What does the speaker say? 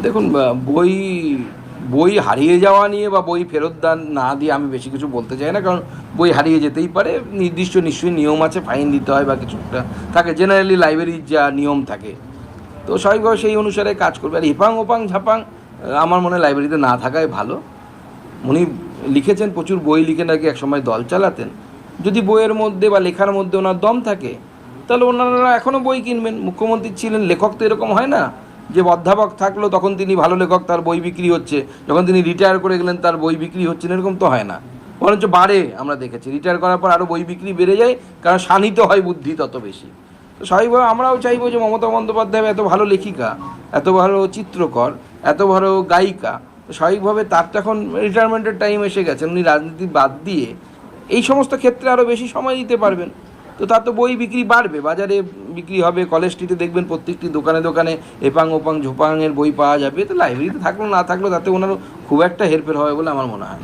দেখুন, বই বই হারিয়ে যাওয়া নিয়ে বা বই ফেরত দান না দিয়ে আমি বেশি কিছু বলতে চাই না, কারণ বই হারিয়ে যেতেই পারে, নির্দিষ্ট নিশ্চয়ই নিয়ম আছে, ফাইন দিতে হয় বা কিছু একটা থাকে, জেনারেলি লাইব্রেরির যা নিয়ম থাকে, তো স্বাভাবিকভাবে সেই অনুসারে কাজ করবে। আর এপাং ওপাং ঝাপাং আমার মনে হয় লাইব্রেরিতে না থাকাই ভালো। উনি লিখেছেন, প্রচুর বই লিখে নাকি একসময় দল চালাতেন। যদি বইয়ের মধ্যে বা লেখার মধ্যে ওনার দম থাকে, তাহলে ওনারা এখনও বই কিনবেন। মুখ্যমন্ত্রী ছিলেন, লেখক তো এরকম হয় না যে অধ্যাপক থাকলো তখন তিনি ভালো লেখক, তার বই বিক্রি হচ্ছে, যখন তিনি রিটায়ার করে গেলেন তার বই বিক্রি হচ্ছে না, এরকম তো হয় না। বরঞ্চ বাড়ে, আমরা দেখেছি রিটায়ার করার পর আরও বই বিক্রি বেড়ে যায়, কারণ শানিত হয় বুদ্ধি তত বেশি। তো স্বাভাবিকভাবে আমরাও চাইবো যে মমতা বন্দ্যোপাধ্যায় এত ভালো লেখিকা, এত ভালো চিত্রকর, এত ভালো গায়িকা, তো স্বাভাবিকভাবে তার তো এখন রিটায়ারমেন্টের টাইম এসে গেছে, উনি রাজনীতি বাদ দিয়ে এই সমস্ত ক্ষেত্রে আরও বেশি সময় দিতে পারবেন। তো তার তো বই বিক্রি বাড়বে, বাজারে বিক্রি হবে, কলেজ স্ট্রিটে দেখবেন প্রত্যেকটি দোকানে দোকানে এপাং ওপাং ঝোপাংয়ের বই পাওয়া যাবে। তো লাইব্রেরিতে থাকলো না থাকলো তাতে ওনারও খুব একটা হেরফের হবে বলে আমার মনে হয়।